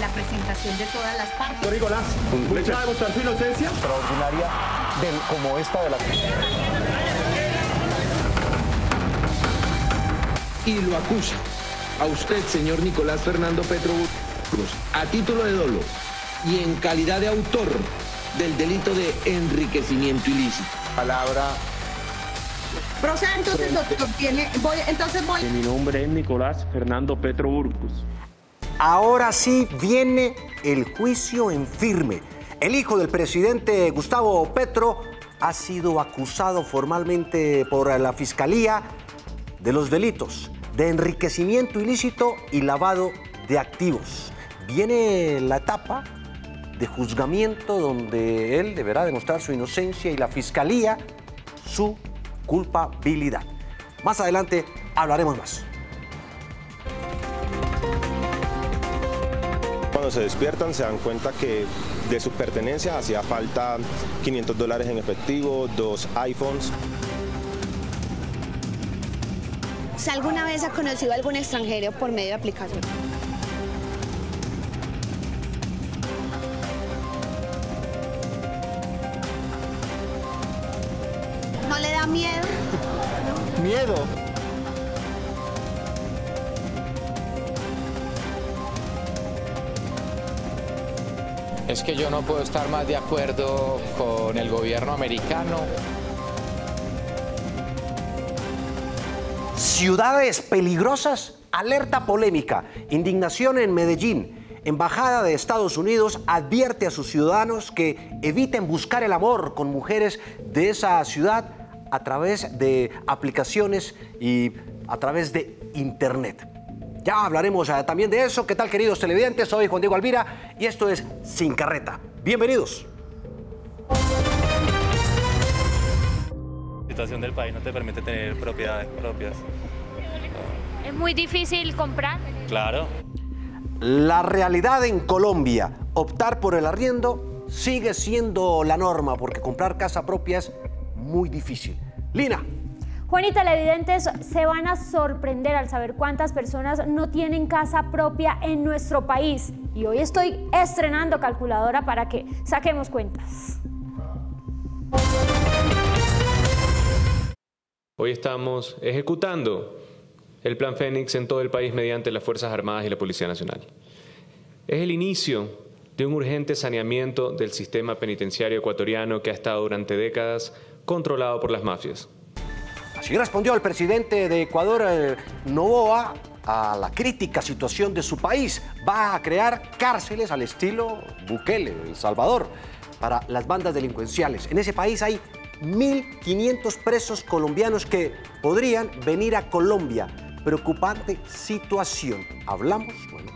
la presentación de todas las partes. Doctor Nicolás, ¿mucha demostrar su inocencia? Extraordinaria como esta de la... Y lo acusa a usted, señor Nicolás Fernando Petro Burgos, a título de dolo y en calidad de autor del delito de enriquecimiento ilícito. Palabra... Proceda entonces, doctor. Mi nombre es Nicolás Fernando Petro Burgos. Ahora sí viene el juicio en firme. El hijo del presidente Gustavo Petro ha sido acusado formalmente por la Fiscalía de los delitos de enriquecimiento ilícito y lavado de activos. Viene la etapa de juzgamiento donde él deberá demostrar su inocencia y la Fiscalía su culpabilidad. Más adelante hablaremos más. Cuando se despiertan se dan cuenta que de sus pertenencias hacía falta $500 en efectivo, 2 iPhones. ¿Si alguna vez ha conocido a algún extranjero por medio de aplicación? ¿No le da miedo? Miedo. Es que yo no puedo estar más de acuerdo con el gobierno americano. Ciudades peligrosas, alerta polémica, indignación en Medellín. Embajada de Estados Unidos advierte a sus ciudadanos que eviten buscar el amor con mujeres de esa ciudad a través de aplicaciones y a través de Internet. Ya hablaremos también de eso. ¿Qué tal, queridos televidentes? Soy Juan Diego Alvira y esto es Sin Carreta. Bienvenidos. La situación del país no te permite tener propiedades propias. ¿Es muy difícil comprar? Claro. La realidad en Colombia, optar por el arriendo sigue siendo la norma porque comprar casa propia es muy difícil. Lina. Juan y televidentes se van a sorprender al saber cuántas personas no tienen casa propia en nuestro país. Y hoy estoy estrenando calculadora para que saquemos cuentas. Hoy estamos ejecutando el Plan Fénix en todo el país mediante las Fuerzas Armadas y la Policía Nacional. Es el inicio de un urgente saneamiento del sistema penitenciario ecuatoriano que ha estado durante décadas controlado por las mafias. Así respondió el presidente de Ecuador, Noboa, a la crítica situación de su país. Va a crear cárceles al estilo Bukele, El Salvador, para las bandas delincuenciales. En ese país hay 1.500 presos colombianos que podrían venir a Colombia. Preocupante situación. ¿Hablamos? Bueno,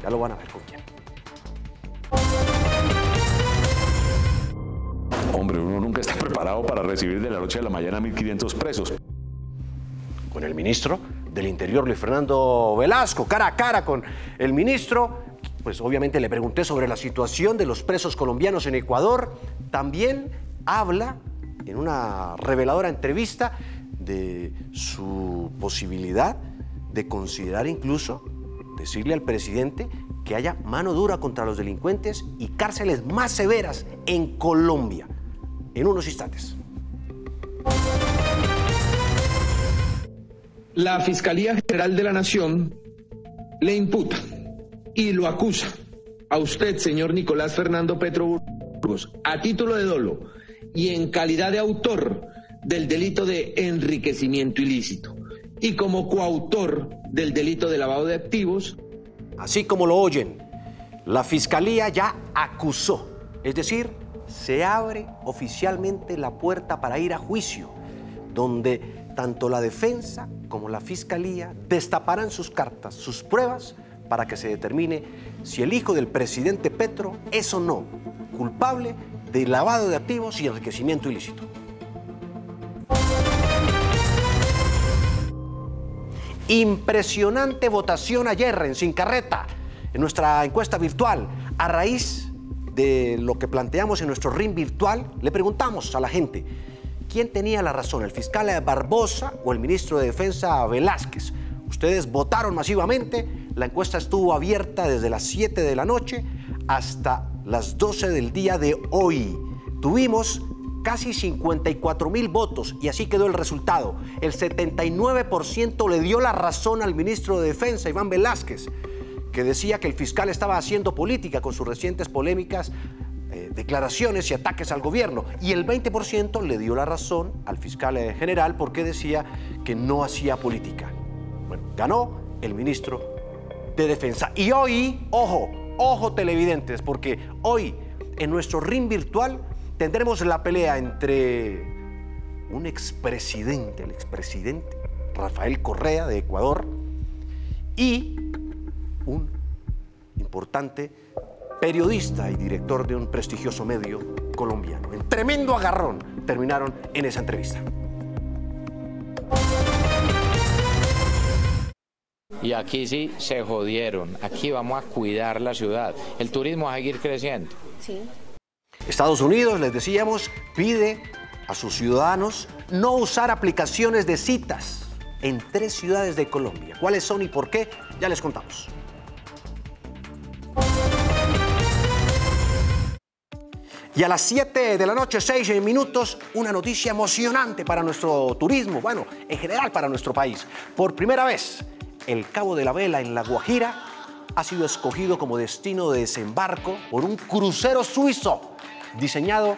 ya lo van a ver con quién. Hombre, uno nunca está preparado para recibir de la noche a la mañana 1.500 presos. Con el ministro del Interior, Luis Fernando Velasco, cara a cara con el ministro, pues obviamente le pregunté sobre la situación de los presos colombianos en Ecuador. También habla en una reveladora entrevista de su posibilidad de considerar incluso decirle al presidente que haya mano dura contra los delincuentes y cárceles más severas en Colombia. En unos instantes. La Fiscalía General de la Nación le imputa y lo acusa a usted, señor Nicolás Fernando Petro Burgos, a título de dolo y en calidad de autor del delito de enriquecimiento ilícito y como coautor del delito de lavado de activos. Así como lo oyen, la Fiscalía ya acusó, es decir, se abre oficialmente la puerta para ir a juicio, donde tanto la defensa como la Fiscalía destaparán sus cartas, sus pruebas, para que se determine si el hijo del presidente Petro es o no culpable de lavado de activos y enriquecimiento ilícito. Impresionante votación ayer en Sin Carreta, en nuestra encuesta virtual. A raíz de lo que planteamos en nuestro ring virtual, le preguntamos a la gente quién tenía la razón, el fiscal Barbosa o el ministro de Defensa Velázquez. Ustedes votaron masivamente, la encuesta estuvo abierta desde las 7 de la noche hasta las 12 del día de hoy. Tuvimos casi 54,000 votos y así quedó el resultado. El 79% le dio la razón al ministro de Defensa, Iván Velásquez, que decía que el fiscal estaba haciendo política con sus recientes polémicas declaraciones y ataques al gobierno. Y el 20% le dio la razón al fiscal general porque decía que no hacía política. Bueno, ganó el ministro de Defensa. Y hoy, ojo televidentes, porque hoy en nuestro ring virtual tendremos la pelea entre un expresidente, el expresidente Rafael Correa de Ecuador, y un importante periodista y director de un prestigioso medio colombiano. En tremendo agarrón terminaron en esa entrevista. Y aquí sí se jodieron. Aquí vamos a cuidar la ciudad. El turismo va a seguir creciendo. Sí. Estados Unidos, les decíamos, pide a sus ciudadanos no usar aplicaciones de citas en 3 ciudades de Colombia. ¿Cuáles son y por qué? Ya les contamos. Y a las 7 de la noche, 6 minutos, una noticia emocionante para nuestro turismo, bueno, en general para nuestro país. Por primera vez, el Cabo de la Vela en La Guajira ha sido escogido como destino de desembarco por un crucero suizo diseñado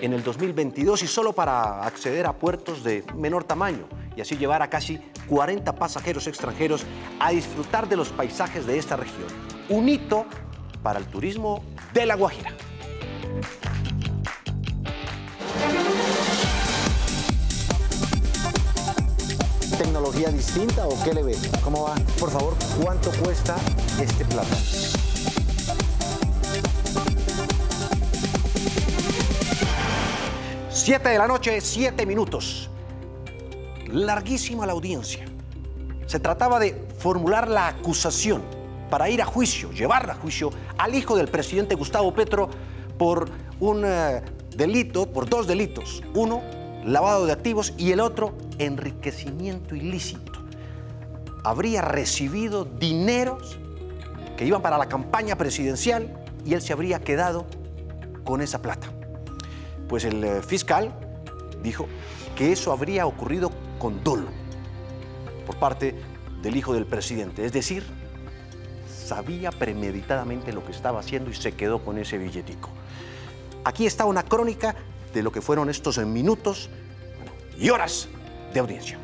en el 2022 y solo para acceder a puertos de menor tamaño y así llevar a casi 40 pasajeros extranjeros a disfrutar de los paisajes de esta región. Un hito para el turismo de La Guajira. ¿Tecnología distinta o qué le ve? ¿Cómo va? Por favor, ¿cuánto cuesta este plato? Siete de la noche, 7 minutos. Larguísima la audiencia. Se trataba de formular la acusación para ir a juicio, llevar a juicio al hijo del presidente Gustavo Petro por un delito, por 2 delitos. Uno, lavado de activos, y el otro, enriquecimiento ilícito. Habría recibido dineros que iban para la campaña presidencial y él se habría quedado con esa plata. Pues el fiscal dijo que eso habría ocurrido con dolo por parte del hijo del presidente. Es decir, sabía premeditadamente lo que estaba haciendo y se quedó con ese billetico. Aquí está una crónica de lo que fueron estos minutos y horas de audiencia.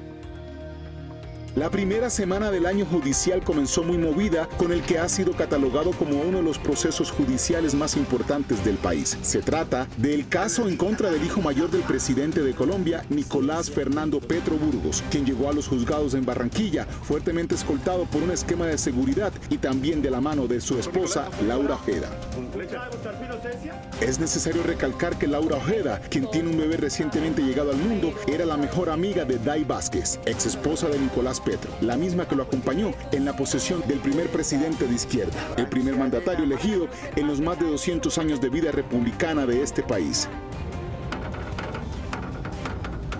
La primera semana del año judicial comenzó muy movida, con el que ha sido catalogado como uno de los procesos judiciales más importantes del país. Se trata del caso en contra del hijo mayor del presidente de Colombia, Nicolás Fernando Petro Burgos, quien llegó a los juzgados en Barranquilla, fuertemente escoltado por un esquema de seguridad y también de la mano de su esposa, Laura Ojeda. Es necesario recalcar que Laura Ojeda, quien tiene un bebé recientemente llegado al mundo, era la mejor amiga de Day Vázquez, ex esposa de Nicolás Petro, la misma que lo acompañó en la posesión del primer presidente de izquierda, el primer mandatario elegido en los más de 200 años de vida republicana de este país.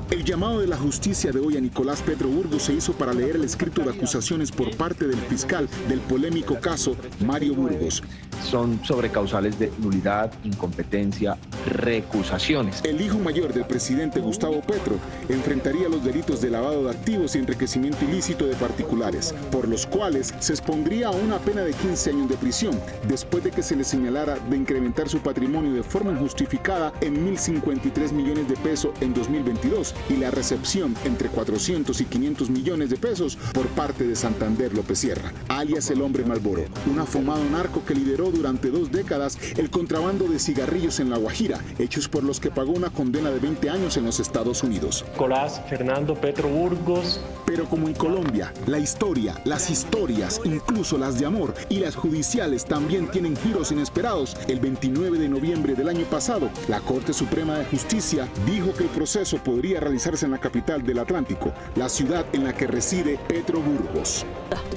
El llamado de la justicia de hoy a Nicolás Petro Burgos se hizo para leer el escrito de acusaciones por parte del fiscal del polémico caso Mario Burgos. Son sobre causales de nulidad, incompetencia, recusaciones. El hijo mayor del presidente Gustavo Petro enfrentaría los delitos de lavado de activos y enriquecimiento ilícito de particulares, por los cuales se expondría a una pena de 15 años de prisión, después de que se le señalara de incrementar su patrimonio de forma injustificada en 1.053 millones de pesos en 2022 y la recepción entre 400 y 500 millones de pesos por parte de Santander López Sierra, alias el Hombre Malboro, un afamado narco que lideró durante 2 décadas el contrabando de cigarrillos en La Guajira, hechos por los que pagó una condena de 20 años en los Estados Unidos. Nicolás Fernando Petro Burgos. Pero como en Colombia, la historia, las historias, incluso las de amor y las judiciales también tienen giros inesperados. El 29 de noviembre del año pasado, la Corte Suprema de Justicia dijo que el proceso podría realizarse en la capital del Atlántico, la ciudad en la que reside Petro Burgos.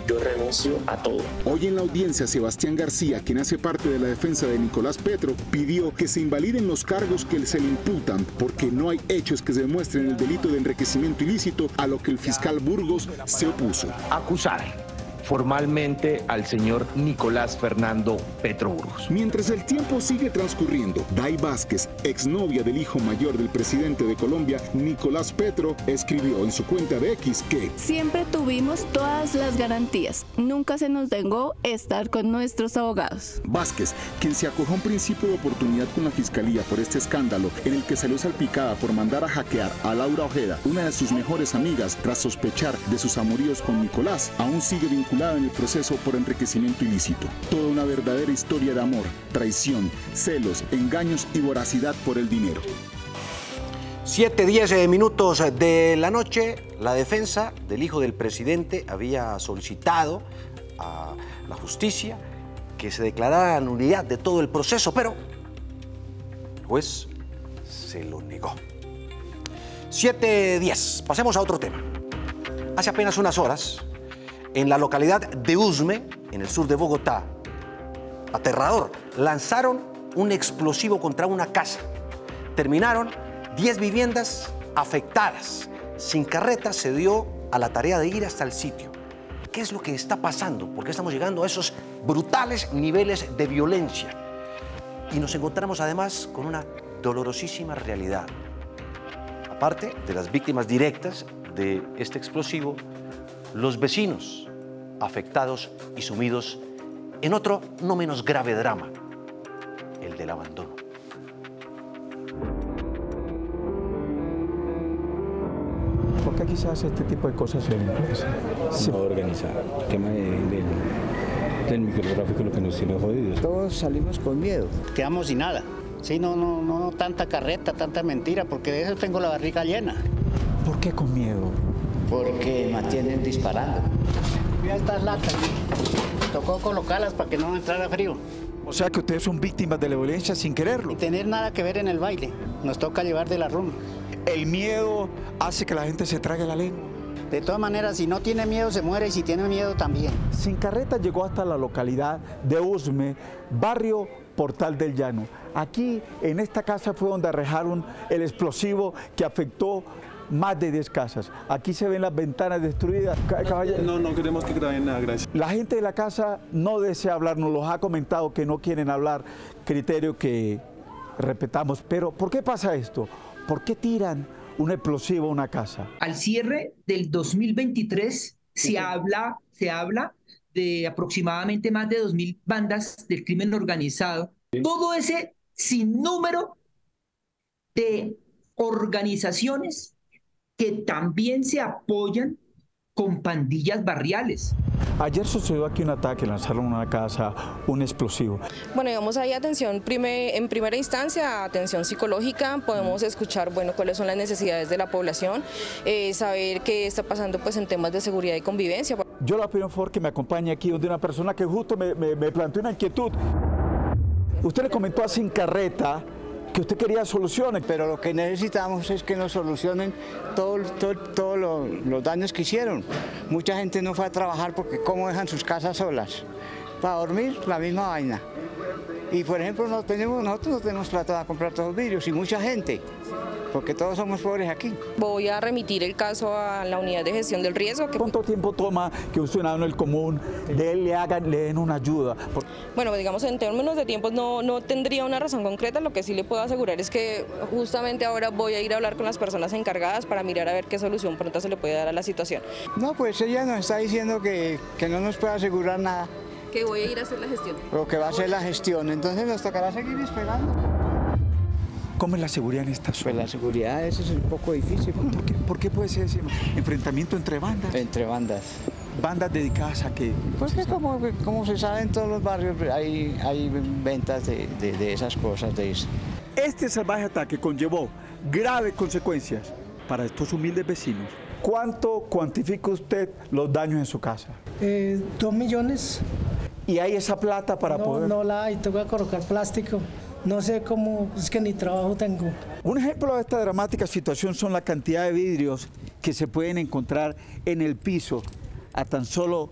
Yo renuncio a todo. Hoy en la audiencia, Sebastián García, quien hace parte de la defensa de Nicolás Petro, pidió que se invaliden los cargos que se le imputan porque no hay hechos que demuestren el delito de enriquecimiento ilícito, a lo que el fiscal Burgos se opuso. Acusar formalmente al señor Nicolás Fernando Petro Burgos. Mientras el tiempo sigue transcurriendo, Day Vázquez, exnovia del hijo mayor del presidente de Colombia, Nicolás Petro, escribió en su cuenta de X que siempre tuvimos todas las garantías. Nunca se nos negó estar con nuestros abogados. Vázquez, quien se acojó a un principio de oportunidad con la fiscalía por este escándalo en el que salió salpicada por mandar a hackear a Laura Ojeda, una de sus mejores amigas, tras sospechar de sus amoríos con Nicolás, aún sigue vinculada en el proceso por enriquecimiento ilícito. Toda una verdadera historia de amor, traición, celos, engaños y voracidad por el dinero. 7:10 minutos de la noche, la defensa del hijo del presidente había solicitado a la justicia que se declarara la nulidad de todo el proceso, pero el juez se lo negó. 7:10, pasemos a otro tema. Hace apenas unas horas, en la localidad de Usme, en el sur de Bogotá, aterrador, lanzaron un explosivo contra una casa. Terminaron 10 viviendas afectadas. Sin Carreta se dio a la tarea de ir hasta el sitio. ¿Qué es lo que está pasando? ¿Por qué estamos llegando a esos brutales niveles de violencia? Y nos encontramos además con una dolorosísima realidad. Aparte de las víctimas directas de este explosivo, los vecinos afectados y sumidos en otro no menos grave drama, el del abandono. ¿Por qué quizás este tipo de cosas se ven? No organizado. El tema del microtráfico es lo que nos tiene jodidos. Todos salimos con miedo. Quedamos sin nada. Sí, no, tanta carreta, tanta mentira, porque de eso tengo la barriga llena. ¿Por qué con miedo? Porque mantienen disparando. Mira estas latas, tocó colocarlas para que no entrara frío. O sea que ustedes son víctimas de la violencia sin quererlo. Y tener nada que ver en el baile, nos toca llevar de la rumba. El miedo hace que la gente se trague la lengua. De todas maneras, si no tiene miedo se muere y si tiene miedo también. Sin Carreta llegó hasta la localidad de Usme, barrio Portal del Llano. Aquí, en esta casa, fue donde arrojaron el explosivo que afectó más de 10 casas. Aquí se ven las ventanas destruidas. No queremos que graben nada, gracias. La gente de la casa no desea hablar, nos los ha comentado que no quieren hablar, criterio que respetamos. Pero, ¿por qué pasa esto? ¿Por qué tiran un explosivo a una casa? Al cierre del 2023 se habla de aproximadamente más de 2.000 bandas del crimen organizado. Todo ese sinnúmero de organizaciones que también se apoyan con pandillas barriales. Ayer sucedió aquí un ataque, lanzaron a una casa un explosivo. Bueno, digamos, hay atención en primera instancia, atención psicológica, podemos escuchar, bueno, cuáles son las necesidades de la población, saber qué está pasando pues en temas de seguridad y convivencia. Yo le pido por favor que me acompañe aquí donde una persona que justo me planteó una inquietud. Usted le comentó a Sin Carreta que usted quería soluciones. Pero lo que necesitamos es que nos solucionen todos los daños que hicieron. Mucha gente no fue a trabajar porque cómo dejan sus casas solas. Para dormir, la misma vaina. Y por ejemplo, nosotros no tenemos plata para comprar todos los vidrios y mucha gente, porque todos somos pobres aquí. Voy a remitir el caso a la unidad de gestión del riesgo. ¿Cuánto tiempo toma que un ciudadano del común le den una ayuda? Bueno, digamos, en términos de tiempos no tendría una razón concreta. Lo que sí le puedo asegurar es que justamente ahora voy a ir a hablar con las personas encargadas para mirar a ver qué solución pronta se le puede dar a la situación. No, pues ella nos está diciendo que no nos puede asegurar nada. Que voy a ir a hacer la gestión. Lo que va a hacer la gestión, entonces nos tocará seguir esperando. ¿Cómo es la seguridad en esta zona? Pues la seguridad eso es un poco difícil. ¿Por qué puede ser ese enfrentamiento entre bandas? Entre bandas. ¿Bandas dedicadas a qué? Porque como se sabe en todos los barrios hay ventas de esas cosas. Este salvaje ataque conllevó graves consecuencias para estos humildes vecinos. ¿Cuánto cuantifica usted los daños en su casa? 2 millones. ¿Y hay esa plata para poder...? No la hay, tengo que colocar plástico. No sé cómo, es que ni trabajo tengo. Un ejemplo de esta dramática situación son la cantidad de vidrios que se pueden encontrar en el piso a tan solo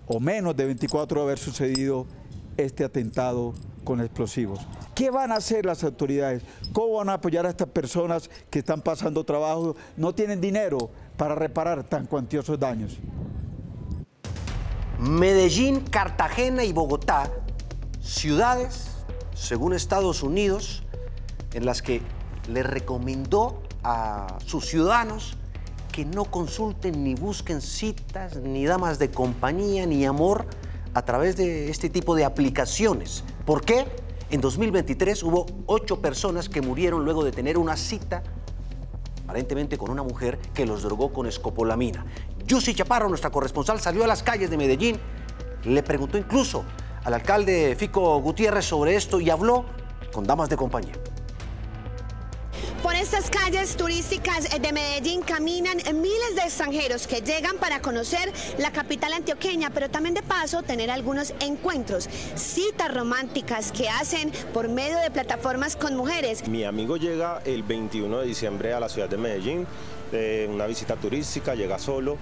o menos de 24 horas de haber sucedido este atentado con explosivos. ¿Qué van a hacer las autoridades? ¿Cómo van a apoyar a estas personas que están pasando trabajo, no tienen dinero para reparar tan cuantiosos daños? Medellín, Cartagena y Bogotá, ciudades, según Estados Unidos, en las que le recomendó a sus ciudadanos que no consulten ni busquen citas, ni damas de compañía, ni amor a través de este tipo de aplicaciones. ¿Por qué? En 2023 hubo 8 personas que murieron luego de tener una cita, aparentemente con una mujer que los drogó con escopolamina. Yussi Chaparro, nuestra corresponsal, salió a las calles de Medellín, le preguntó incluso al alcalde Fico Gutiérrez sobre esto y habló con damas de compañía. Por estas calles turísticas de Medellín caminan miles de extranjeros que llegan para conocer la capital antioqueña, pero también de paso tener algunos encuentros, citas románticas que hacen por medio de plataformas con mujeres. Mi amigo llega el 21 de diciembre a la ciudad de Medellín, una visita turística, llega solo,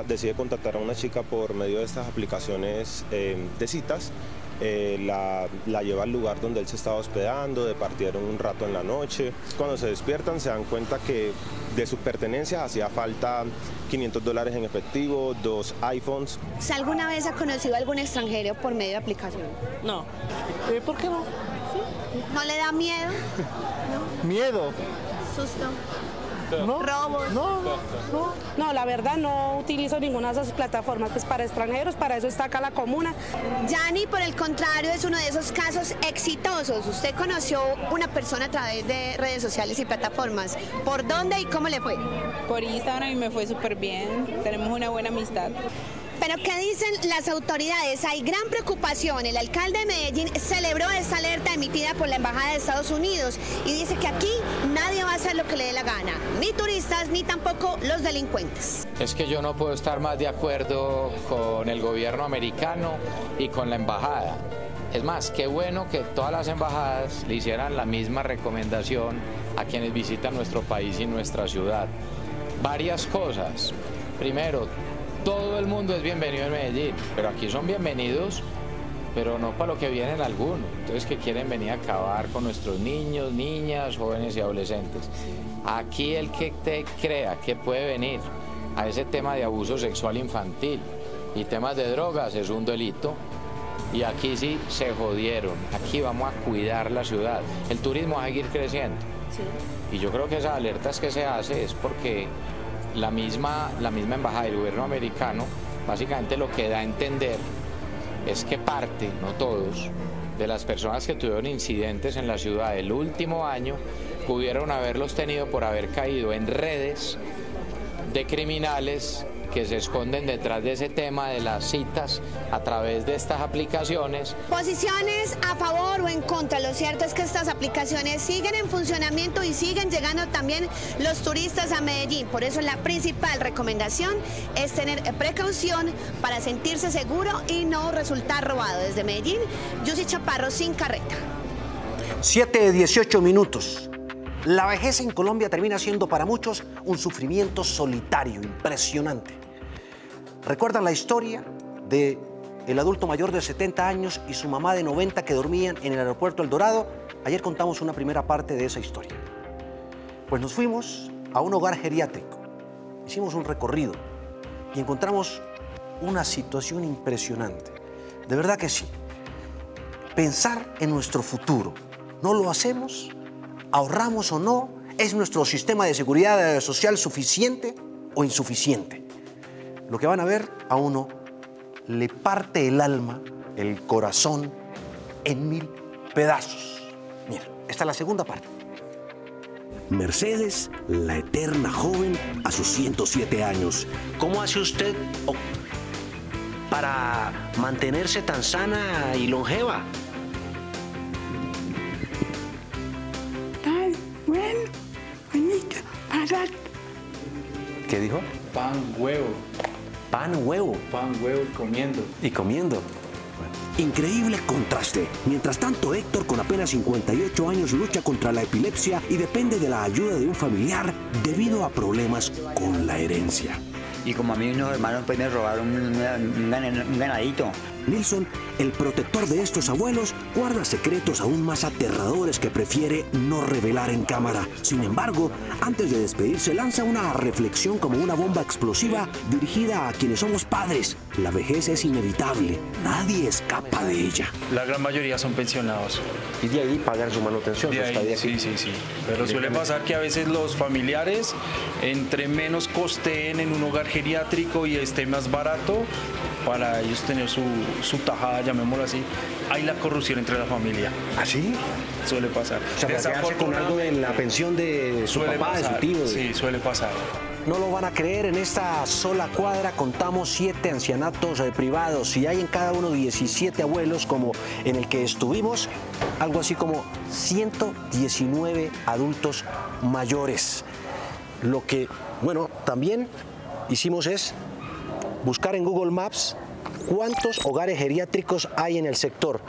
decide contactar a una chica por medio de estas aplicaciones de citas. La lleva al lugar donde él se estaba hospedando, departieron un rato en la noche. Cuando se despiertan se dan cuenta que de sus pertenencias hacía falta $500 en efectivo, 2 iPhones. ¿Si alguna vez ha conocido a algún extranjero por medio de aplicación? No. ¿Por qué no? ¿Sí? ¿No le da miedo? ¿No? ¿Miedo? ¿Susto? No, ¿robos? No, la verdad no utilizo ninguna de esas plataformas, pues para extranjeros, para eso está acá la comuna. Yani, por el contrario, es uno de esos casos exitosos. Usted conoció una persona a través de redes sociales y plataformas. ¿Por dónde y cómo le fue? Por Instagram y me fue súper bien, tenemos una buena amistad. Pero ¿qué dicen las autoridades? Hay gran preocupación. El alcalde de Medellín celebró esta alerta emitida por la Embajada de Estados Unidos y dice que aquí nadie va a hacer lo que le dé la gana, ni turistas ni tampoco los delincuentes. Es que yo no puedo estar más de acuerdo con el gobierno americano y con la embajada. Es más, qué bueno que todas las embajadas le hicieran la misma recomendación a quienes visitan nuestro país y nuestra ciudad. Varias cosas. Primero, todo el mundo es bienvenido en Medellín, pero aquí son bienvenidos, pero no para lo que vienen algunos. Entonces, que quieren venir a acabar con nuestros niños, niñas, jóvenes y adolescentes. Aquí el que te crea que puede venir a ese tema de abuso sexual infantil y temas de drogas es un delito. Y aquí sí se jodieron. Aquí vamos a cuidar la ciudad. El turismo va a seguir creciendo. Sí. Y yo creo que esas alertas que se hace es porque la misma embajada del gobierno americano básicamente lo que da a entender es que parte, no todos, de las personas que tuvieron incidentes en la ciudad el último año pudieron haberlos tenido por haber caído en redes de criminales que se esconden detrás de ese tema de las citas a través de estas aplicaciones. Posiciones a favor o en contra. Lo cierto es que estas aplicaciones siguen en funcionamiento y siguen llegando también los turistas a Medellín. Por eso la principal recomendación es tener precaución para sentirse seguro y no resultar robado. Desde Medellín, Yussi Chaparro, sin carreta. 7:18 minutos. La vejez en Colombia termina siendo para muchos un sufrimiento solitario, impresionante. ¿Recuerdan la historia del adulto mayor de 70 años y su mamá de 90 que dormían en el aeropuerto El Dorado? Ayer contamos una primera parte de esa historia. Pues nos fuimos a un hogar geriátrico, hicimos un recorrido y encontramos una situación impresionante. De verdad que sí. Pensar en nuestro futuro, ¿no lo hacemos? ¿Ahorramos o no? ¿Es nuestro sistema de seguridad social suficiente o insuficiente? Lo que van a ver a uno le parte el alma, el corazón, en 1000 pedazos. Mira, esta es la segunda parte. Mercedes, la eterna joven a sus 107 años. ¿Cómo hace usted para mantenerse tan sana y longeva? ¿Qué dijo? Pan, huevo. Pan, huevo. Pan, huevo y comiendo. Y comiendo. Increíble contraste. Mientras tanto, Héctor, con apenas 58 años, lucha contra la epilepsia y depende de la ayuda de un familiar debido a problemas con la herencia. Y como a mí unos hermanos pues me robaron un ganadito. Nilson, el protector de estos abuelos, guarda secretos aún más aterradores que prefiere no revelar en cámara. Sin embargo, antes de despedirse, lanza una reflexión como una bomba explosiva dirigida a quienes somos padres. La vejez es inevitable, nadie escapa de ella. La gran mayoría son pensionados. Y de ahí pagar su manutención. De ahí, sí. Pero suele pasar que a veces los familiares, entre menos costeen en un hogar geriátrico y esté más barato, para ellos tener su tajada, llamémoslo así, hay la corrupción entre la familia. ¿Así? Suele pasar. O sea, para quedarse con algo en la pensión de su papá, de su tío. Sí, suele pasar. No lo van a creer, en esta sola cuadra contamos 7 ancianatos privados y hay en cada uno 17 abuelos, como en el que estuvimos, algo así como 119 adultos mayores. Lo que, bueno, también hicimos es buscar en Google Maps cuántos hogares geriátricos hay en el sector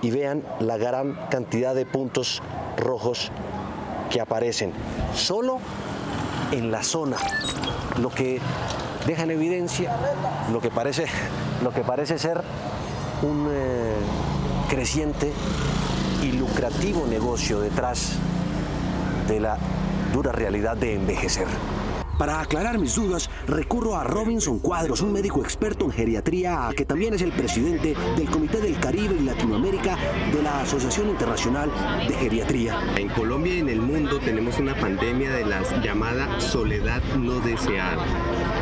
y vean la gran cantidad de puntos rojos que aparecen solo en la zona, lo que deja en evidencia lo que parece ser un creciente y lucrativo negocio detrás de la dura realidad de envejecer. Para aclarar mis dudas, recurro a Robinson Cuadros, un médico experto en geriatría que también es el presidente del Comité del Caribe y Latinoamérica de la Asociación Internacional de Geriatría. En Colombia y en el mundo tenemos una pandemia de la llamada soledad no deseada.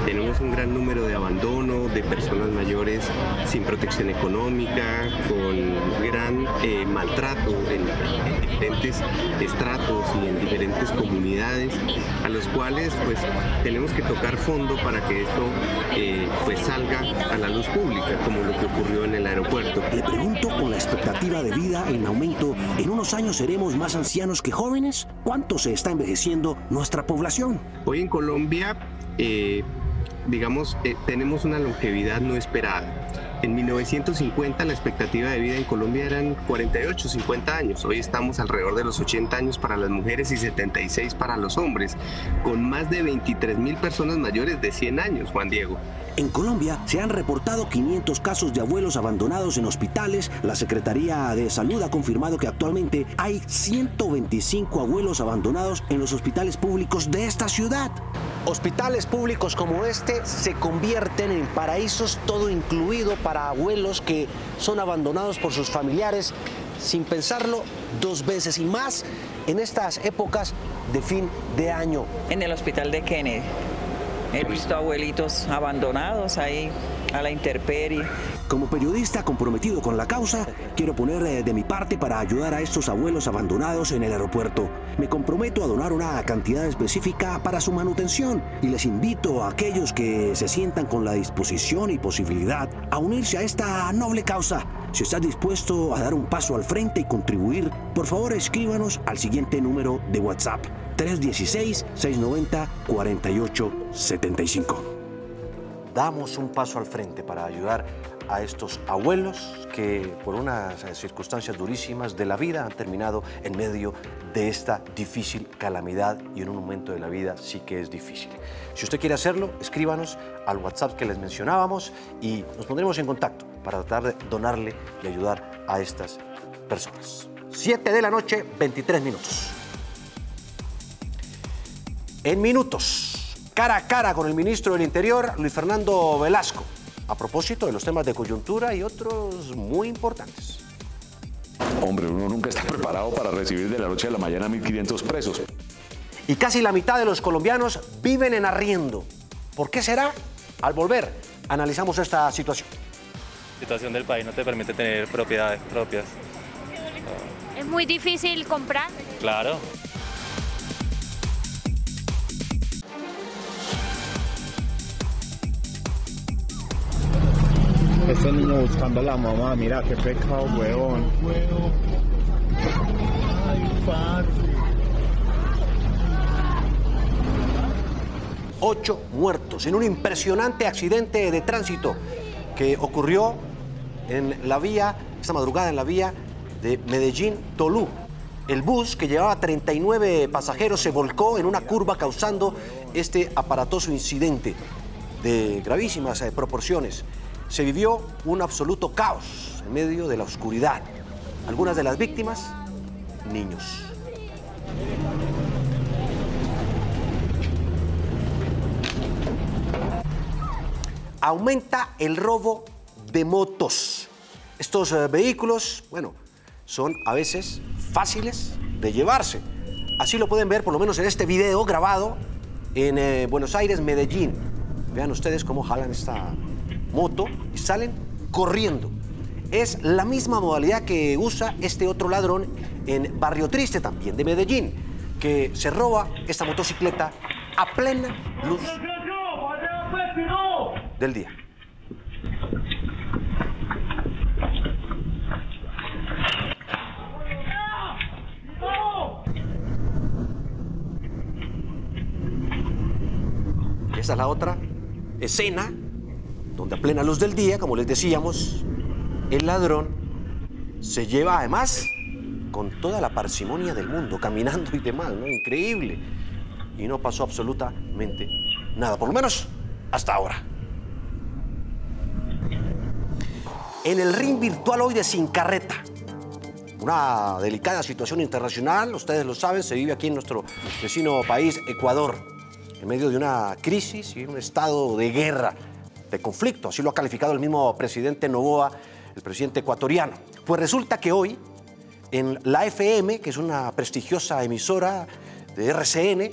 Tenemos un gran número de abandono, de personas mayores sin protección económica, con gran maltrato en diferentes estratos y en diferentes comunidades, a los cuales pues tenemos que tocar fondo para que esto pues salga a la luz pública, como lo que ocurrió en el aeropuerto. Le pregunto, con la expectativa de vida en aumento, ¿en unos años seremos más ancianos que jóvenes? ¿Cuánto se está envejeciendo nuestra población? Hoy en Colombia, tenemos una longevidad no esperada. En 1950 la expectativa de vida en Colombia eran 48, 50 años. Hoy estamos alrededor de los 80 años para las mujeres y 76 para los hombres, con más de 23.000 personas mayores de 100 años, Juan Diego. En Colombia se han reportado 500 casos de abuelos abandonados en hospitales. La Secretaría de Salud ha confirmado que actualmente hay 125 abuelos abandonados en los hospitales públicos de esta ciudad. Hospitales públicos como este se convierten en paraísos todo incluido para abuelos que son abandonados por sus familiares sin pensarlo 2 veces, y más en estas épocas de fin de año. En el hospital de Kennedy he visto abuelitos abandonados ahí a la intemperie. Como periodista comprometido con la causa, quiero poner de mi parte para ayudar a estos abuelos abandonados en el aeropuerto. Me comprometo a donar una cantidad específica para su manutención y les invito a aquellos que se sientan con la disposición y posibilidad a unirse a esta noble causa. Si estás dispuesto a dar un paso al frente y contribuir, por favor escríbanos al siguiente número de WhatsApp: 316-690-4875. Damos un paso al frente para ayudar a estos abuelos que por unas circunstancias durísimas de la vida han terminado en medio de esta difícil calamidad, y en un momento de la vida sí que es difícil. Si usted quiere hacerlo, escríbanos al WhatsApp que les mencionábamos y nos pondremos en contacto para tratar de donarle y ayudar a estas personas. 7 de la noche, 23 minutos. En minutos, cara a cara con el ministro del Interior, Luis Fernando Velasco, a propósito de los temas de coyuntura y otros muy importantes. Hombre, uno nunca está preparado para recibir de la noche a la mañana 1.500 presos. Y casi la mitad de los colombianos viven en arriendo. ¿Por qué será? Al volver, analizamos esta situación. La situación del país no te permite tener propiedades propias. ¿Es muy difícil comprar? Claro. Ese niño buscando a la mamá, mira qué pecado, huevón. Ay, 8 muertos en un impresionante accidente de tránsito que ocurrió en la vía, esta madrugada en la vía de Medellín-Tolú. El bus, que llevaba 39 pasajeros, se volcó en una curva causando este aparatoso incidente de gravísimas proporciones. se vivió un absoluto caos en medio de la oscuridad. Algunas de las víctimas, niños. Aumenta el robo de motos. Estos vehículos, bueno, son a veces fáciles de llevarse. Así lo pueden ver por lo menos en este video grabado en Buenos Aires, Medellín. Vean ustedes cómo jalan esta moto y salen corriendo. Es la misma modalidad que usa este otro ladrón en Barrio Triste, también de Medellín, que se roba esta motocicleta a plena luz del día. Esta es la otra escena donde a plena luz del día, como les decíamos, el ladrón se lleva además con toda la parsimonia del mundo, caminando y demás, ¿no? Increíble. Y no pasó absolutamente nada, por lo menos hasta ahora. En el ring virtual hoy de Sin Carreta, una delicada situación internacional, ustedes lo saben, se vive aquí en nuestro vecino país, Ecuador, en medio de una crisis y un estado de guerra, de conflicto, así lo ha calificado el mismo presidente Noboa, el presidente ecuatoriano. Pues resulta que hoy, en la FM, que es una prestigiosa emisora de RCN,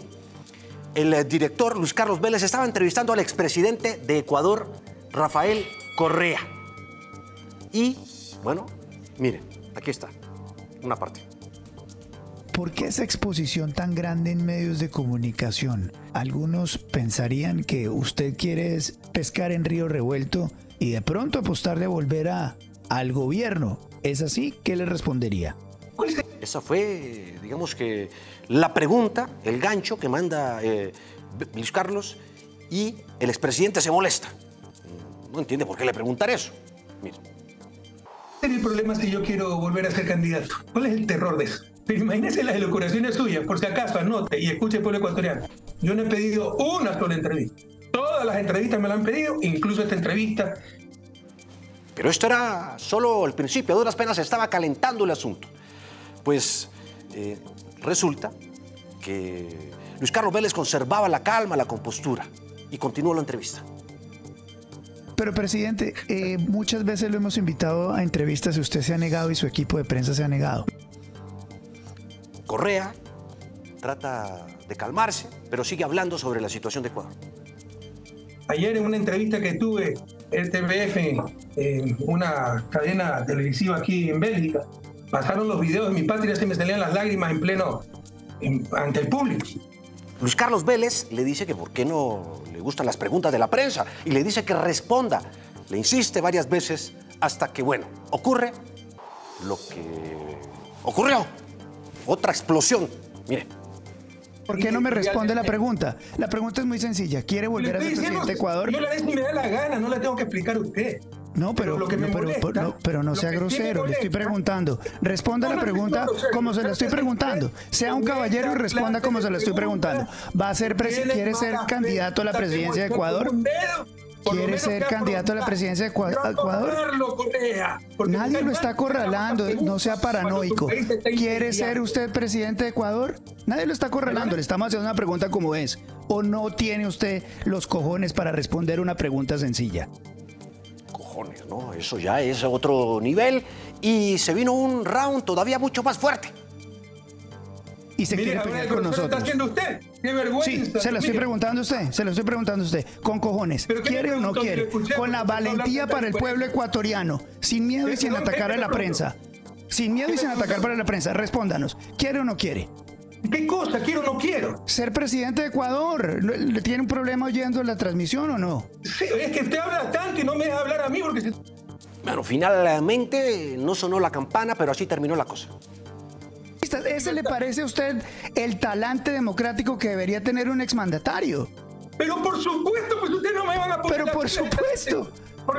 el director Luis Carlos Vélez estaba entrevistando al expresidente de Ecuador, Rafael Correa. Y, bueno, miren, aquí está, una parte. ¿Por qué esa exposición tan grande en medios de comunicación? Algunos pensarían que usted quiere pescar en río revuelto y de pronto apostar de volver al gobierno. ¿Es así? ¿Qué le respondería? Esa fue, digamos que, la pregunta, el gancho que manda Luis Carlos, y el expresidente se molesta. No entiende por qué le preguntar eso. Mira. El problema es que yo quiero volver a ser candidato. ¿Cuál es el terror de eso? Pero imagínese las elucubraciones suyas, por si acaso anote y escuche el pueblo ecuatoriano. Yo no he pedido una sola entrevista. Todas las entrevistas me la han pedido, incluso esta entrevista. Pero esto era solo el principio, a duras penas se estaba calentando el asunto. Pues resulta que Luis Carlos Vélez conservaba la calma, la compostura, y continuó la entrevista. Pero, presidente, muchas veces lo hemos invitado a entrevistas y usted se ha negado y su equipo de prensa se ha negado. Correa trata de calmarse, pero sigue hablando sobre la situación de Ecuador. Ayer en una entrevista que tuve en TVF, en una cadena televisiva aquí en Bélgica, pasaron los videos de mi patria, se me salían las lágrimas en pleno, ante el público. Luis Carlos Vélez le dice que por qué no le gustan las preguntas de la prensa y le dice que responda. Le insiste varias veces hasta que, bueno, ocurre lo que ocurrió. Otra explosión. Mire. ¿Por qué no me responde la pregunta? La pregunta es muy sencilla. ¿Quiere volver a ser presidente de Ecuador? Yo la vez ni me da la gana, no la tengo que explicar a usted. No, pero no sea grosero, le estoy preguntando. Responda la pregunta como se la estoy preguntando. Sea un caballero y responda como se la estoy preguntando. ¿Quiere ser candidato a la presidencia de Ecuador? ¿Quiere ser candidato a la presidencia de Ecuador? Nadie lo está acorralando, no sea paranoico. ¿Quiere ser usted presidente de Ecuador? Nadie lo está acorralando, le estamos haciendo una pregunta como es. ¿O no tiene usted los cojones para responder una pregunta sencilla? Cojones, ¿no? Eso ya es otro nivel y se vino un round todavía mucho más fuerte. Y se quiere pelear con nosotros. ¿Qué está haciendo usted? ¡Qué vergüenza! Sí, se lo estoy preguntando a usted, con cojones. ¿Quiere o no quiere? Con la valentía para el pueblo ecuatoriano, sin miedo y sin atacar a la prensa. Sin miedo y sin atacar para la prensa. Respóndanos, ¿quiere o no quiere? ¿Qué cosa? ¿Quiero o no quiero? Ser presidente de Ecuador. ¿Le tiene un problema oyendo la transmisión o no? Sí, es que usted habla tanto y no me deja hablar a mí porque... Bueno, finalmente no sonó la campana, pero así terminó la cosa. ¿Ese le parece a usted el talante democrático que debería tener un exmandatario? Pero por supuesto, pues ustedes no me van a poner... Pero por supuesto.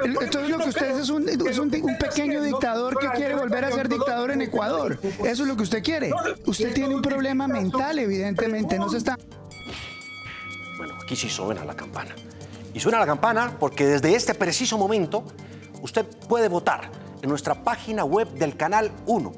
Entonces lo que usted es un pequeño dictador que quiere volver a ser dictador en Ecuador. Eso es lo que usted quiere. Usted tiene un problema mental, evidentemente. No se está... Bueno, aquí sí suena la campana. Y suena la campana porque desde este preciso momento usted puede votar en nuestra página web del Canal 1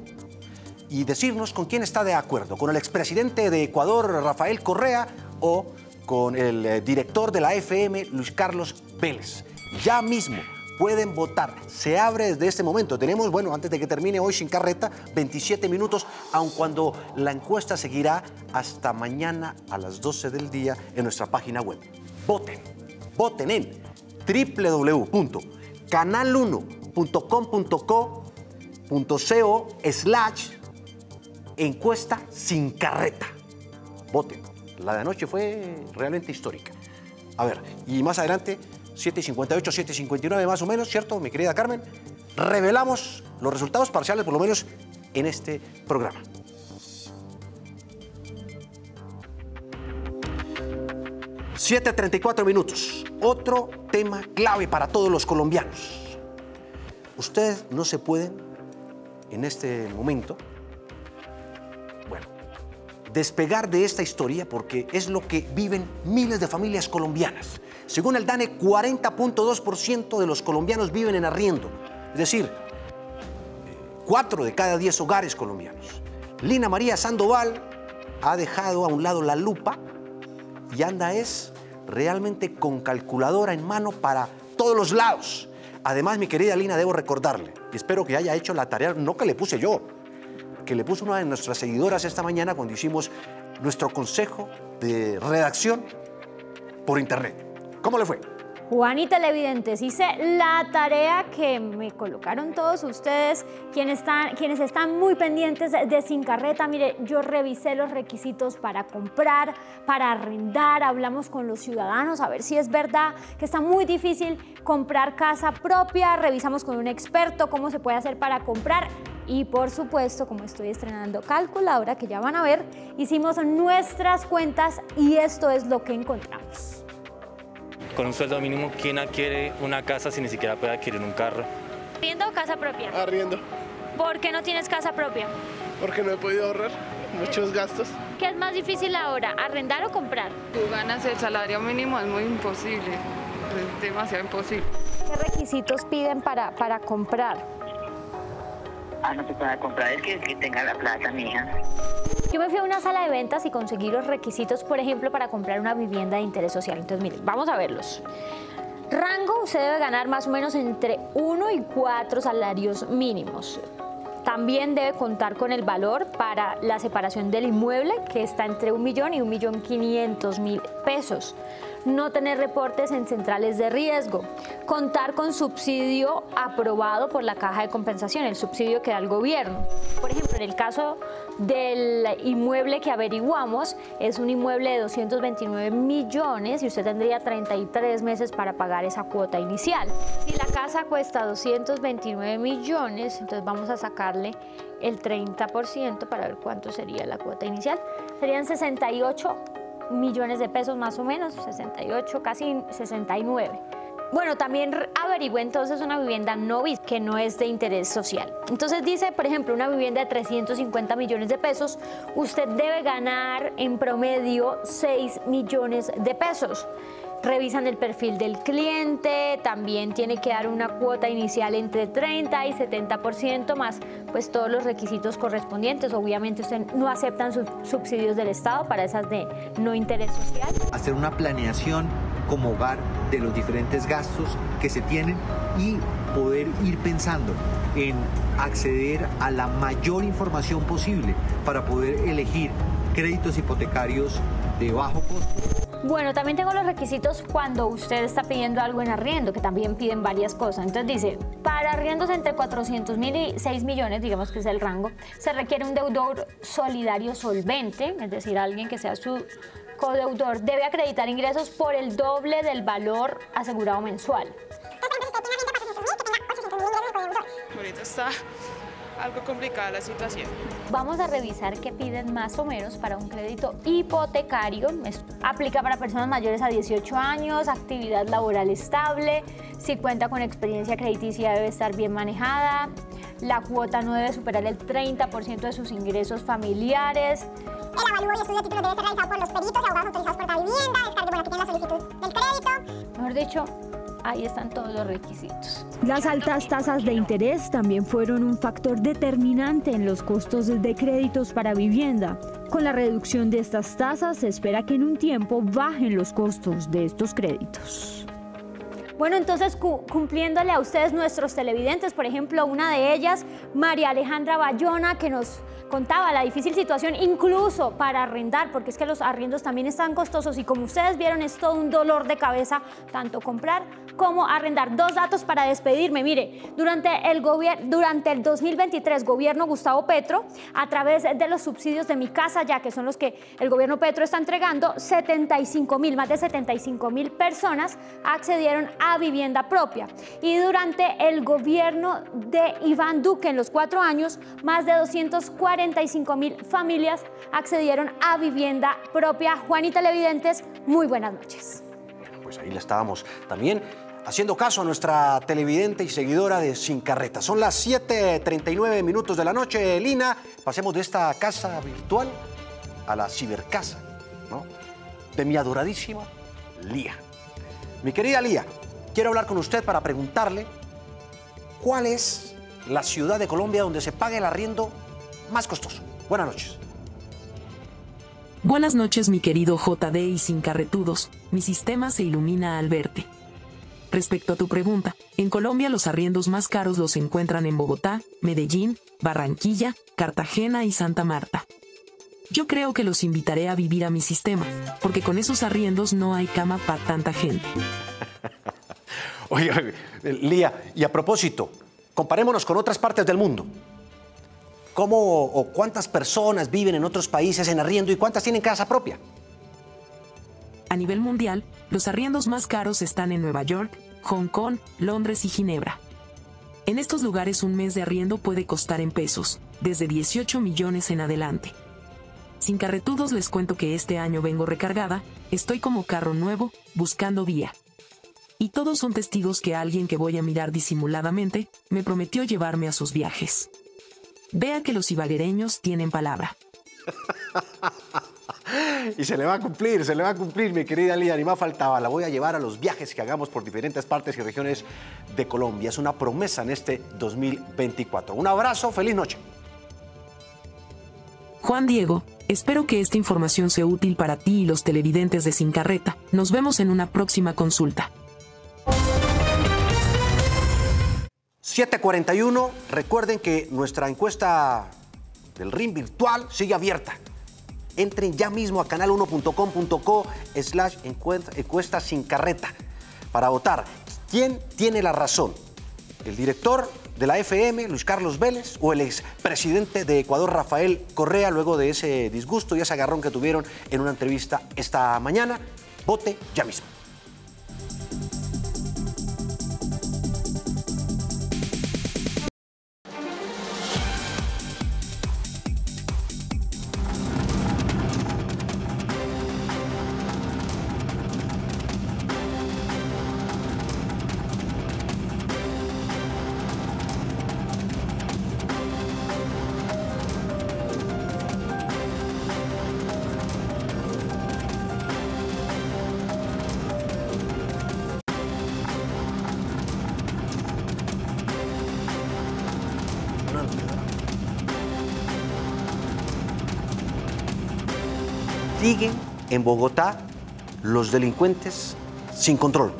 y decirnos con quién está de acuerdo, con el expresidente de Ecuador, Rafael Correa, o con el director de la FM, Luis Carlos Vélez. Ya mismo pueden votar. Se abre desde este momento. Tenemos, bueno, antes de que termine hoy Sin Carreta, 27 minutos, aun cuando la encuesta seguirá hasta mañana a las 12 del día en nuestra página web. Voten. Voten en www.canal1.com.co/encuesta sin carreta. Voten. La de anoche fue realmente histórica. A ver, y más adelante, 7:58, 7:59 más o menos, ¿cierto, mi querida Carmen? Revelamos los resultados parciales, por lo menos en este programa. (7:34). Otro tema clave para todos los colombianos. Ustedes no se pueden, en este momento, despegar de esta historia porque es lo que viven miles de familias colombinas. Según el DANE, 40.2% de los colombianos viven en arriendo. Es decir, 4 de cada 10 hogares colombianos. Lina María Sandoval ha dejado a un lado la lupa y anda realmente con calculadora en mano para todos los lados. Además, mi querida Lina, debo recordarle, y espero que haya hecho la tarea, no que le puse yo, que le puso una de nuestras seguidoras esta mañana cuando hicimos nuestro consejo de redacción por internet. ¿Cómo le fue? Juan y televidentes, hice la tarea que me colocaron todos ustedes, quienes están muy pendientes de Sin Carreta. Mire, yo revisé los requisitos para comprar, para arrendar, hablamos con los ciudadanos a ver si es verdad que está muy difícil comprar casa propia, revisamos con un experto cómo se puede hacer para comprar. Y por supuesto, como estoy estrenando calculadora, que ya van a ver, hicimos nuestras cuentas y esto es lo que encontramos. Con un sueldo mínimo, ¿quién adquiere una casa si ni siquiera puede adquirir un carro? ¿Arriendo o casa propia? Arriendo. ¿Por qué no tienes casa propia? Porque no he podido ahorrar muchos gastos. ¿Qué es más difícil ahora, arrendar o comprar? Tú ganas el salario mínimo, es muy imposible, es demasiado imposible. ¿Qué requisitos piden para comprar? No se puede comprar el que tenga la plata, mija. Yo me fui a una sala de ventas y conseguí los requisitos, por ejemplo, para comprar una vivienda de interés social. Entonces, miren, vamos a verlos. Rango, usted debe ganar más o menos entre 1 y 4 salarios mínimos. También debe contar con el valor para la separación del inmueble, que está entre 1 millón y 1.500.000 pesos. No tener reportes en centrales de riesgo. Contar con subsidio aprobado por la Caja de Compensación, el subsidio que da el gobierno. Por ejemplo, en el caso del inmueble que averiguamos, es un inmueble de 229 millones y usted tendría 33 meses para pagar esa cuota inicial. Si la casa cuesta 229 millones, entonces vamos a sacarle el 30% para ver cuánto sería la cuota inicial. Serían 68 millones de pesos más o menos, 68, casi 69. Bueno, también averigüé entonces una vivienda no BIS, que no es de interés social. Entonces dice, por ejemplo, una vivienda de 350 millones de pesos, usted debe ganar en promedio 6 millones de pesos. Revisan el perfil del cliente, también tiene que dar una cuota inicial entre 30 y 70% más pues todos los requisitos correspondientes. Obviamente usted no aceptan subsidios del Estado para esas de no interés social. Hacer una planeación como hogar de los diferentes gastos que se tienen y poder ir pensando en acceder a la mayor información posible para poder elegir créditos hipotecarios de bajo costo. Bueno, también tengo los requisitos cuando usted está pidiendo algo en arriendo, que también piden varias cosas. Entonces dice, para arriendos entre 400.000 y 6 millones, digamos que es el rango, se requiere un deudor solidario solvente, es decir, alguien que sea su codeudor, debe acreditar ingresos por el doble del valor asegurado mensual. Ahorita está algo complicada la situación. Vamos a revisar qué piden más o menos para un crédito hipotecario. Aplica para personas mayores a 18 años, actividad laboral estable, si cuenta con experiencia crediticia debe estar bien manejada, la cuota no debe superar el 30% de sus ingresos familiares. El avalúo y estudio de títulos debe ser realizado por los peritos y abogados autorizados por la vivienda, descargue bueno que tiene la solicitud del crédito. Mejor dicho, ahí están todos los requisitos. Las altas tasas de interés también fueron un factor determinante en los costos de créditos para vivienda. Con la reducción de estas tasas se espera que en un tiempo bajen los costos de estos créditos. Bueno, entonces cumpliéndole a ustedes, nuestros televidentes, por ejemplo, una de ellas, María Alejandra Bayona, que nos contaba la difícil situación incluso para arrendar, porque es que los arriendos también están costosos y como ustedes vieron es todo un dolor de cabeza, tanto comprar como arrendar. Dos datos para despedirme. Mire, durante el 2023, gobierno Gustavo Petro, a través de los subsidios de Mi Casa Ya, que son los que el gobierno Petro está entregando, más de 75,000 personas accedieron a vivienda propia. Y durante el gobierno de Iván Duque, en los 4 años, más de 245,000 familias accedieron a vivienda propia. Juan y televidentes, muy buenas noches. Pues ahí la estábamos también haciendo caso a nuestra televidente y seguidora de Sin Carreta. Son las 7:39 minutos de la noche, Lina. Pasemos de esta casa virtual a la cibercasa, ¿no? De mi adoradísima Lía. Mi querida Lía, quiero hablar con usted para preguntarle cuál es la ciudad de Colombia donde se paga el arriendo más costoso. Buenas noches. Buenas noches, mi querido JD y Sin Carretudos. Mi sistema se ilumina al verte. Respecto a tu pregunta, en Colombia los arriendos más caros los encuentran en Bogotá, Medellín, Barranquilla, Cartagena y Santa Marta. Yo creo que los invitaré a vivir a mi sistema, porque con esos arriendos no hay cama para tanta gente. Oye, Lía, y a propósito, comparémonos con otras partes del mundo. ¿Cómo o cuántas personas viven en otros países en arriendo y cuántas tienen casa propia? A nivel mundial, los arriendos más caros están en Nueva York, Hong Kong, Londres y Ginebra. En estos lugares un mes de arriendo puede costar en pesos, desde 18 millones en adelante. Sin Carretudos les cuento que este año vengo recargada, estoy como carro nuevo, buscando vía. Y todos son testigos que alguien que voy a mirar disimuladamente me prometió llevarme a sus viajes. Vea que los ibaguereños tienen palabra. Y se le va a cumplir, mi querida Lía, ni más faltaba. La voy a llevar a los viajes que hagamos por diferentes partes y regiones de Colombia. Es una promesa en este 2024. Un abrazo, feliz noche. Juan Diego, espero que esta información sea útil para ti y los televidentes de Sin Carreta. Nos vemos en una próxima consulta. 7:41. Recuerden que nuestra encuesta del RIM virtual sigue abierta. Entren ya mismo a canal1.com.co/encuesta Sin Carreta para votar. ¿Quién tiene la razón? ¿El director de la FM, Luis Carlos Vélez, o el expresidente de Ecuador, Rafael Correa, luego de ese disgusto y ese agarrón que tuvieron en una entrevista esta mañana? Vote ya mismo. Siguen en Bogotá los delincuentes sin control.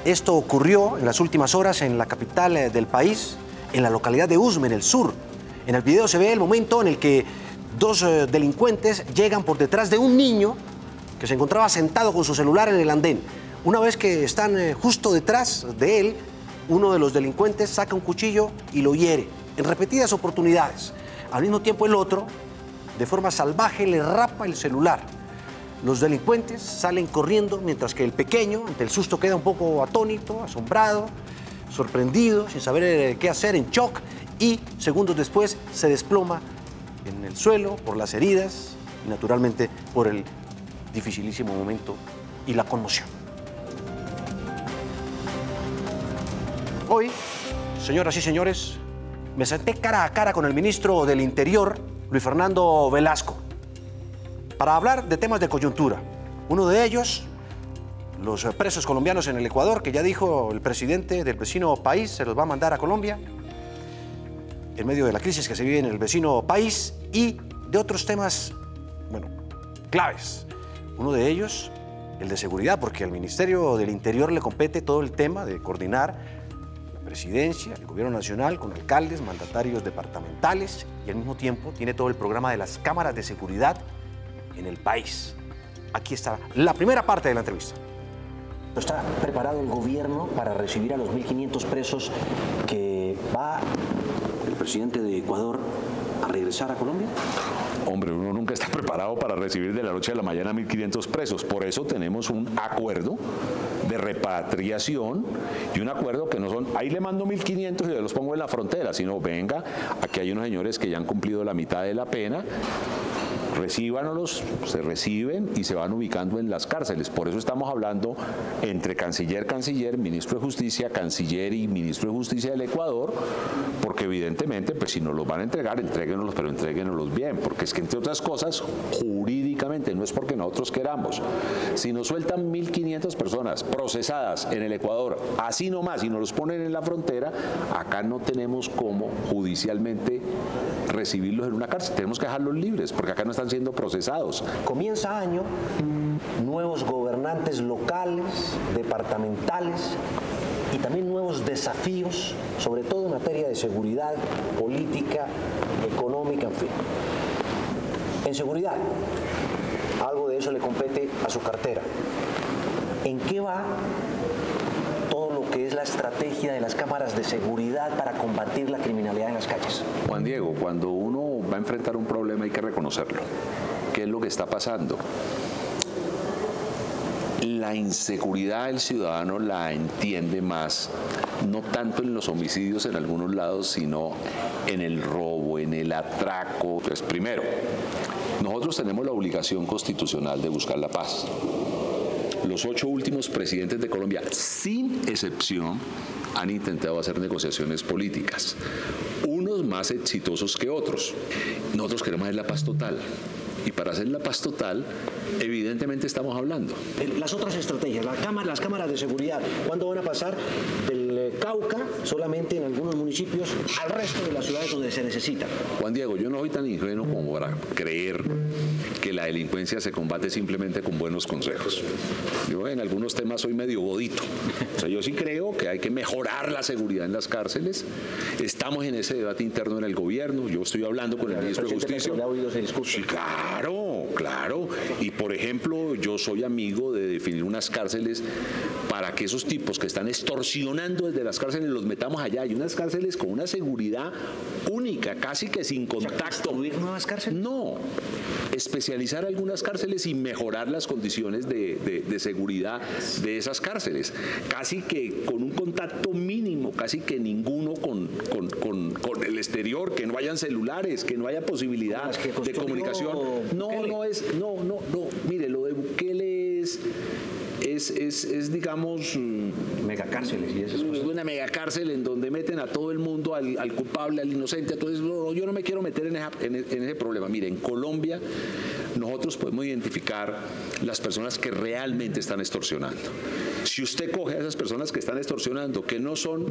Esto ocurrió en las últimas horas en la capital del país, en la localidad de Usme, en el sur. En el video se ve el momento en el que dos delincuentes llegan por detrás de un niño que se encontraba sentado con su celular en el andén. Una vez que están justo detrás de él, uno de los delincuentes saca un cuchillo y lo hiere en repetidas oportunidades. Al mismo tiempo el otro, de forma salvaje, le rapa el celular. Los delincuentes salen corriendo mientras que el pequeño, ante el susto, queda un poco atónito, asombrado, sorprendido, sin saber qué hacer, en shock, y segundos después se desploma en el suelo por las heridas y naturalmente por el dificilísimo momento y la conmoción. Hoy, señoras y señores, me senté cara a cara con el ministro del Interior, Luis Fernando Velasco, para hablar de temas de coyuntura. Uno de ellos, los presos colombianos en el Ecuador, que ya dijo el presidente del vecino país, se los va a mandar a Colombia, en medio de la crisis que se vive en el vecino país, y de otros temas, bueno, claves. Uno de ellos, el de seguridad, porque al Ministerio del Interior le compete todo el tema de coordinar la presidencia, el gobierno nacional, con alcaldes, mandatarios departamentales, y al mismo tiempo tiene todo el programa de las cámaras de seguridad en el país. Aquí está la primera parte de la entrevista. ¿Está preparado el gobierno para recibir a los 1.500 presos que va el presidente de Ecuador a regresar a Colombia? Hombre, uno nunca está preparado para recibir de la noche a la mañana 1.500 presos. Por eso tenemos un acuerdo de repatriación y un acuerdo que no son, ahí le mando 1.500 y los pongo en la frontera, sino venga, aquí hay unos señores que ya han cumplido la mitad de la pena, recíbanos, se reciben y se van ubicando en las cárceles. Por eso estamos hablando entre canciller, ministro de Justicia, canciller y ministro de Justicia del Ecuador, porque evidentemente, pues si nos los van a entregar, entréguenoslos, pero entréguenoslos bien, porque es que entre otras cosas, jurídicamente, no es porque nosotros queramos, si nos sueltan 1.500 personas procesadas en el Ecuador, así nomás, y nos los ponen en la frontera, acá no tenemos cómo judicialmente recibirlos en una cárcel, tenemos que dejarlos libres, porque acá no están siendo procesados. Comienza año, nuevos gobernantes locales, departamentales y también nuevos desafíos, sobre todo en materia de seguridad, política, económica, en fin. En seguridad, algo de eso le compete a su cartera. ¿En qué va todo lo que es la estrategia de las cámaras de seguridad para combatir la criminalidad en las calles? Juan Diego, cuando uno va a enfrentar un problema hay que reconocerlo. ¿Qué es lo que está pasando? La inseguridad del ciudadano la entiende más, no tanto en los homicidios en algunos lados, sino en el robo, en el atraco. Pues primero, nosotros tenemos la obligación constitucional de buscar la paz. Los 8 últimos presidentes de Colombia, sin excepción, han intentado hacer negociaciones políticas, unos más exitosos que otros. Nosotros queremos la paz total. Y para hacer la paz total, evidentemente estamos hablando. Las otras estrategias, las cámaras de seguridad, ¿cuándo van a pasar del Cauca, solamente en algunos municipios, al resto de las ciudades donde se necesitan? Juan Diego, yo no soy tan ingenuo como para creer que la delincuencia se combate simplemente con buenos consejos. Yo en algunos temas soy medio godito. O sea, yo sí creo que hay que mejorar la seguridad en las cárceles. Estamos en ese debate interno en el gobierno. Yo estoy hablando con el ministro de Justicia. ¿Le ha oído ese discurso? Sí, claro. Y por ejemplo, yo soy amigo de definir unas cárceles para que esos tipos que están extorsionando desde las cárceles los metamos allá. Hay unas cárceles con una seguridad única, casi que sin contacto. ¿Construir nuevas cárceles? No, especializar algunas cárceles y mejorar las condiciones de seguridad de esas cárceles. Casi que con un contacto mínimo, casi que ninguno con el exterior, que no hayan celulares, que no haya posibilidad de comunicación. No, mire, lo de Bukele es digamos, megacárceles y esas cosas. Una megacárcel en donde meten a todo el mundo, al culpable, al inocente. Entonces, yo no me quiero meter en ese problema. Mire, en Colombia nosotros podemos identificar las personas que realmente están extorsionando. Si usted coge a esas personas que están extorsionando, que no son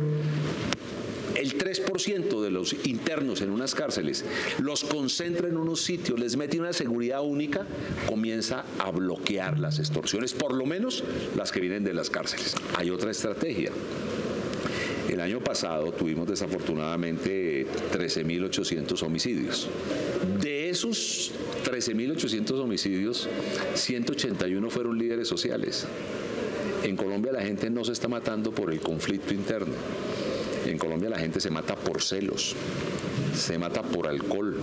el 3% de los internos en unas cárceles, los concentra en unos sitios, les mete una seguridad única, comienza a bloquear las extorsiones, por lo menos las que vienen de las cárceles. Hay otra estrategia. El año pasado tuvimos desafortunadamente 13.800 homicidios. De esos 13.800 homicidios, 181 fueron líderes sociales. En Colombia la gente no se está matando por el conflicto interno. En Colombia la gente se mata por celos, se mata por alcohol.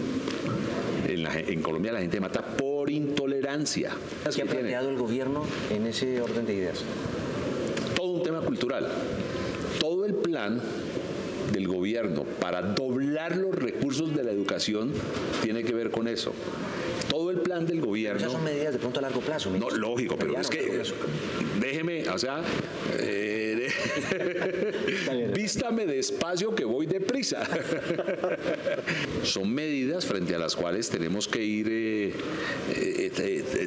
En Colombia la gente mata por intolerancia. ¿Qué ha planteado el gobierno en ese orden de ideas? Todo un tema cultural. Todo el plan del gobierno para doblar los recursos de la educación tiene que ver con eso. Todo el plan del gobierno... Esas son medidas de pronto a largo plazo. No, lógico, pero es que... Déjeme, o sea... Vístame despacio que voy deprisa. Son medidas frente a las cuales tenemos que ir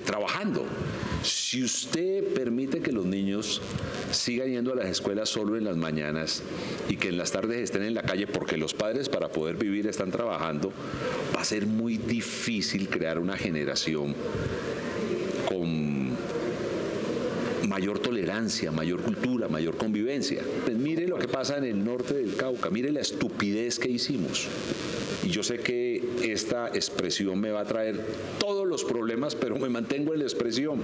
trabajando. Si usted permite que los niños sigan yendo a las escuelas solo en las mañanas y que en las tardes estén en la calle porque los padres para poder vivir están trabajando, va a ser muy difícil crear una generación con mayor tolerancia, mayor cultura, mayor convivencia. Pues mire lo que pasa en el norte del Cauca, mire la estupidez que hicimos. Y yo sé que esta expresión me va a traer todos los problemas, pero me mantengo en la expresión.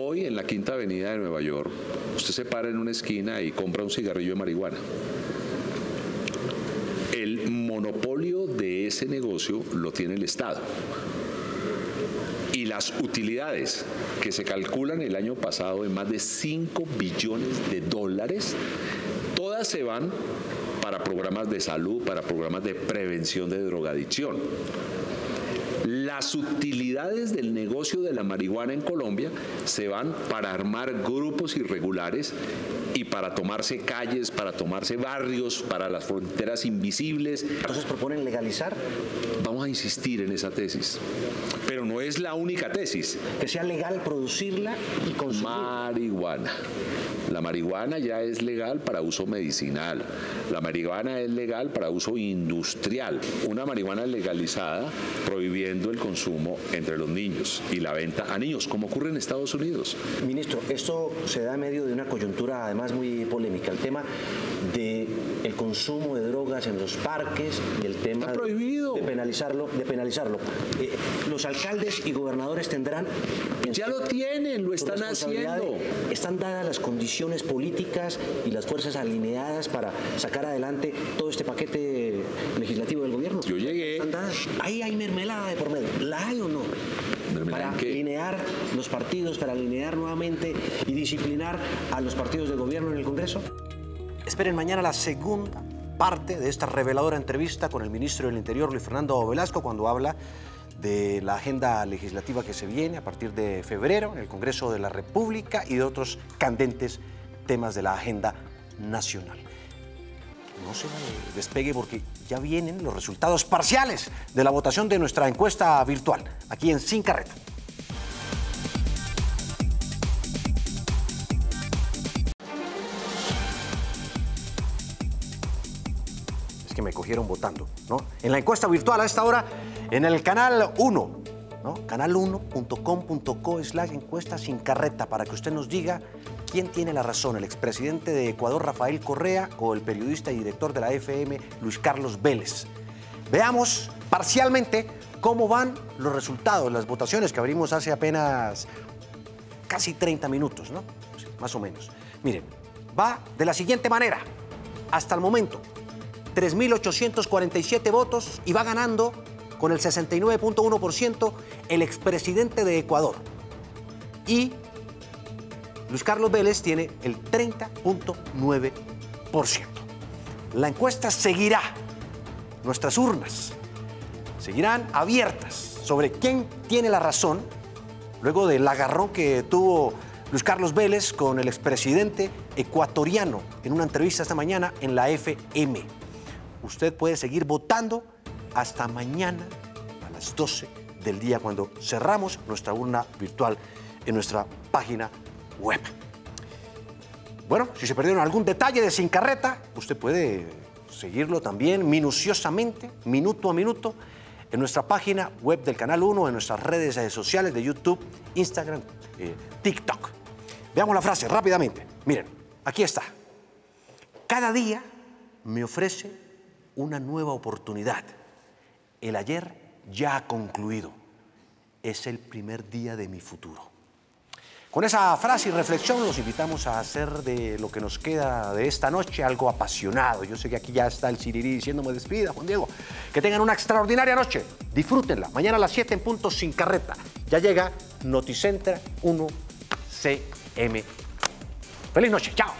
Hoy en la Quinta Avenida de Nueva York, usted se para en una esquina y compra un cigarrillo de marihuana. El monopolio de ese negocio lo tiene el Estado. Y las utilidades que se calculan el año pasado en más de 5 billones de dólares, todas se van para programas de salud, para programas de prevención de drogadicción. Las utilidades del negocio de la marihuana en Colombia se van para armar grupos irregulares y para tomarse calles, para tomarse barrios, para las fronteras invisibles. Entonces proponen legalizar. Vamos a insistir en esa tesis, pero no es la única tesis. Que sea legal producirla y consumir. Marihuana. La marihuana ya es legal para uso medicinal. La marihuana es legal para uso industrial. Una marihuana legalizada prohibiendo el consumo entre los niños y la venta a niños, como ocurre en Estados Unidos. Ministro, esto se da en medio de una coyuntura además muy polémica, el tema del consumo de drogas en los parques y el tema está prohibido. de penalizarlo. Los alcaldes y gobernadores tendrán... Ya lo tienen, lo están haciendo. ¿Están dadas las condiciones políticas y las fuerzas alineadas para sacar adelante todo este paquete legislativo del gobierno? Yo llegué. Ahí hay mermelada de por medio. ¿La hay o no? Para alinear los partidos, para alinear nuevamente y disciplinar a los partidos de gobierno en el Congreso. Esperen mañana la segunda parte de esta reveladora entrevista con el ministro del Interior, Luis Fernando Velasco, cuando habla de la agenda legislativa que se viene a partir de febrero en el Congreso de la República y de otros candentes temas de la agenda nacional. No se despegue porque ya vienen los resultados parciales de la votación de nuestra encuesta virtual, aquí en Sin Carreta. Es que me cogieron votando, ¿no? En la encuesta virtual a esta hora, en el canal 1, ¿no? canal1.com.co/encuesta sin carreta, para que usted nos diga quién tiene la razón, el expresidente de Ecuador, Rafael Correa, o el periodista y director de la FM, Luis Carlos Vélez. Veamos parcialmente cómo van los resultados, las votaciones que abrimos hace apenas casi 30 minutos, ¿no? Sí, más o menos. Miren, va de la siguiente manera. Hasta el momento, 3.847 votos y va ganando con el 69.1% el expresidente de Ecuador. Y Luis Carlos Vélez tiene el 30.9%. La encuesta seguirá, nuestras urnas seguirán abiertas sobre quién tiene la razón, luego del agarrón que tuvo Luis Carlos Vélez con el expresidente ecuatoriano en una entrevista esta mañana en la FM. Usted puede seguir votando hasta mañana a las 12 del día, cuando cerramos nuestra urna virtual en nuestra página web. Bueno, si se perdieron algún detalle de Sin Carreta, usted puede seguirlo también minuciosamente, minuto a minuto, en nuestra página web del Canal 1, en nuestras redes sociales de YouTube, Instagram, TikTok. Veamos la frase rápidamente. Miren, aquí está. Cada día me ofrece una nueva oportunidad. El ayer ya ha concluido. Es el primer día de mi futuro. Con esa frase y reflexión los invitamos a hacer de lo que nos queda de esta noche algo apasionado. Yo sé que aquí ya está el Sirirí diciéndome despedida, Juan Diego. Que tengan una extraordinaria noche. Disfrútenla. Mañana a las 7 en punto, Sin Carreta. Ya llega Noticenter 1 CM. Feliz noche. Chao.